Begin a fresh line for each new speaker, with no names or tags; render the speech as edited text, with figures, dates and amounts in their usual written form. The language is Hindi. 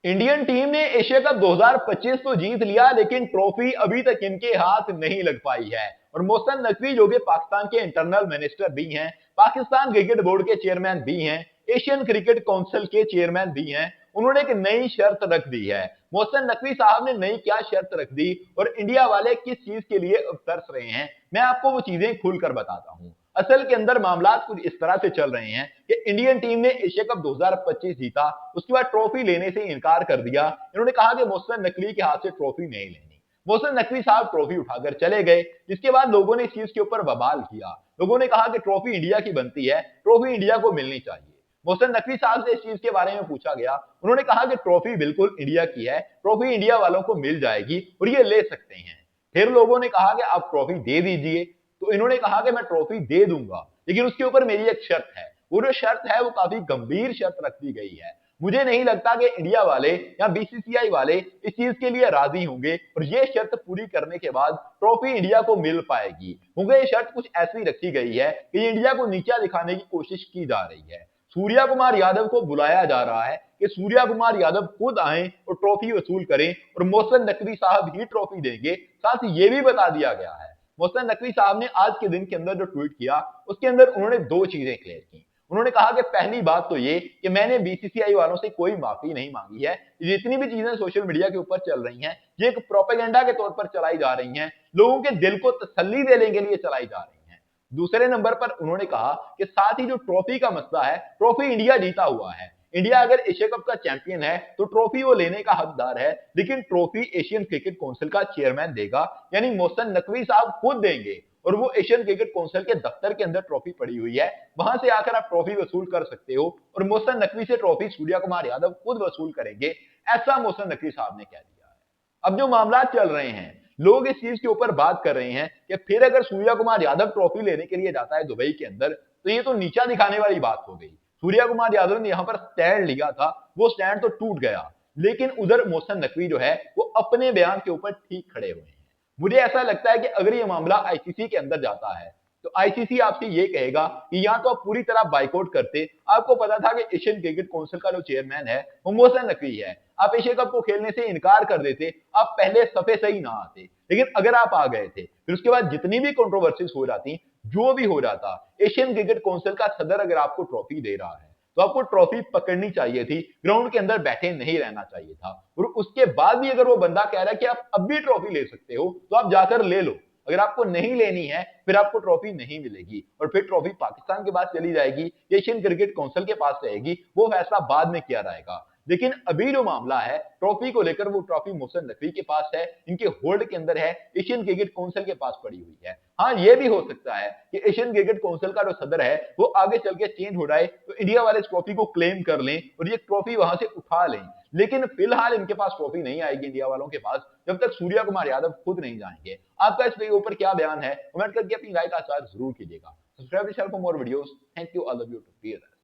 इंडियन टीम ने एशिया कप 2025 तो जीत लिया, लेकिन ट्रॉफी अभी तक इनके हाथ नहीं लग पाई है। और मोहसिन नकवी जो कि पाकिस्तान के इंटरनल मिनिस्टर भी हैं, पाकिस्तान क्रिकेट बोर्ड के चेयरमैन भी हैं, एशियन क्रिकेट काउंसिल के चेयरमैन भी हैं, उन्होंने एक नई शर्त रख दी है। मोहसिन नकवी साहब ने नई क्या शर्त रख दी और इंडिया वाले किस चीज के लिए तरस रहे हैं, मैं आपको वो चीजें खुलकर बताता हूं। असल के अंदर मामला कुछ इस तरह से चल रहे हैं कि इंडियन टीम ने एशिया कप 2025 जीता, उसके बाद ट्रॉफी लेने से इनकार कर दिया। इन्होंने कहा कि मोहसिन नकवी के हाथ से ट्रॉफी नहीं लेनी। मोहसिन नकवी साहब ट्रॉफी उठाकर चले गए, जिसके बाद लोगों ने इस चीज के ऊपर बवाल किया। लोगों ने कहा कि ट्रॉफी इंडिया की बनती है, ट्रॉफी इंडिया को मिलनी चाहिए। मोहसिन नकवी साहब से इस चीज के बारे में पूछा गया, उन्होंने कहा कि ट्रॉफी बिल्कुल इंडिया की है, ट्रॉफी इंडिया वालों को मिल जाएगी और ये ले सकते हैं। फिर लोगों ने कहा कि आप ट्रॉफी दे दीजिए, तो इन्होंने कहा कि मैं ट्रॉफी दे दूंगा, लेकिन उसके ऊपर मेरी एक शर्त है। वो जो शर्त है वो काफी गंभीर शर्त रख दी गई है। मुझे नहीं लगता कि इंडिया वाले या बीसीसीआई वाले इस चीज के लिए राजी होंगे और ये शर्त पूरी करने के बाद ट्रॉफी इंडिया को मिल पाएगी, क्योंकि ये शर्त कुछ ऐसी रखी गई है कि इंडिया को नीचा दिखाने की कोशिश की जा रही है। सूर्या कुमार यादव को बुलाया जा रहा है कि सूर्या कुमार यादव खुद आए और ट्रॉफी वसूल करें और मोहसिन नकवी साहब ही ट्रॉफी देंगे। साथ ही ये भी बता दिया गया है, मोहसिन नकवी साहब ने आज के दिन के अंदर जो ट्वीट किया उसके अंदर उन्होंने दो चीजें क्लियर की। उन्होंने कहा कि पहली बात तो ये कि मैंने बीसीसीआई वालों से कोई माफी नहीं मांगी है। जितनी भी चीजें सोशल मीडिया के ऊपर चल रही हैं, ये एक प्रोपेगेंडा के तौर पर चलाई जा रही हैं, लोगों के दिल को तसल्ली देने के लिए चलाई जा रही हैं। दूसरे नंबर पर उन्होंने कहा कि साथ ही जो ट्रॉफी का मसला है, ट्रॉफी इंडिया जीता हुआ है। इंडिया अगर एशिया कप का चैंपियन है तो ट्रॉफी वो लेने का हकदार है, लेकिन ट्रॉफी एशियन क्रिकेट काउंसिल का चेयरमैन देगा, यानी मोहसिन नकवी साहब खुद देंगे। और वो एशियन क्रिकेट काउंसिल के दफ्तर के अंदर ट्रॉफी पड़ी हुई है, वहां से आकर आप ट्रॉफी वसूल कर सकते हो और मोहसिन नकवी से ट्रॉफी सूर्या कुमार यादव खुद वसूल करेंगे, ऐसा मोहसिन नकवी साहब ने कह दिया है। अब जो मामला चल रहे हैं, लोग इस चीज के ऊपर बात कर रहे हैं कि फिर अगर सूर्या कुमार यादव ट्रॉफी लेने के लिए जाता है दुबई के अंदर, तो ये तो नीचा दिखाने वाली बात हो गई। सूर्या कुमार यादव ने यहां पर स्टैंड लिया था, वो स्टैंड तो टूट गया, लेकिन उधर मोहसिन नकवी जो है वो अपने बयान के ऊपर ठीक खड़े हुए हैं। मुझे ऐसा लगता है कि अगर ये मामला आईसीसी के अंदर जाता है, तो आईसीसी आपसे ये कहेगा कि या तो आप पूरी तरह बाइकआउट करते। आपको पता था कि एशियन क्रिकेट काउंसिल का जो चेयरमैन है वो मोहसिन नकवी है, आप एशिया कप को खेलने से इनकार कर देते, आप पहले सफे से ही ना आते। लेकिन अगर आप आ गए थे, फिर उसके बाद जितनी भी कंट्रोवर्सीज हो जाती, जो भी हो जाता, एशियन क्रिकेट काउंसिल का सदर अगर आपको ट्रॉफी दे रहा है तो आपको ट्रॉफी पकड़नी चाहिए थी, ग्राउंड के अंदर बैठे नहीं रहना चाहिए था। और उसके बाद भी अगर वो बंदा कह रहा है कि आप अब भी ट्रॉफी ले सकते हो, तो आप जाकर ले लो। अगर आपको नहीं लेनी है, फिर आपको ट्रॉफी नहीं मिलेगी और फिर ट्रॉफी पाकिस्तान के पास चली जाएगी, एशियन क्रिकेट काउंसिल के पास रहेगी, वो फैसला बाद में किया जाएगा। लेकिन अभी जो मामला है ट्रॉफी को लेकर, वो ट्रॉफी मोहसिन नकवी के पास है, इनके होल्ड के अंदर है, एशियन क्रिकेट काउंसिल के पास पड़ी हुई है। हाँ, ये भी हो सकता है कि एशियन क्रिकेट काउंसिल का जो सदर है वो आगे चल के चेंज हो जाए, तो इंडिया वाले इस ट्रॉफी को क्लेम कर लें और ये ट्रॉफी वहां से उठा लें। लेकिन फिलहाल इनके पास ट्रॉफी नहीं आएगी इंडिया वालों के पास, जब तक सूर्या कुमार यादव खुद नहीं जाएंगे। आपका इसके ऊपर क्या बयान है, कमेंट करके अपनी राय का साथ जरूर कीजिएगा। Subscribe for more videos. Thank you all of you to B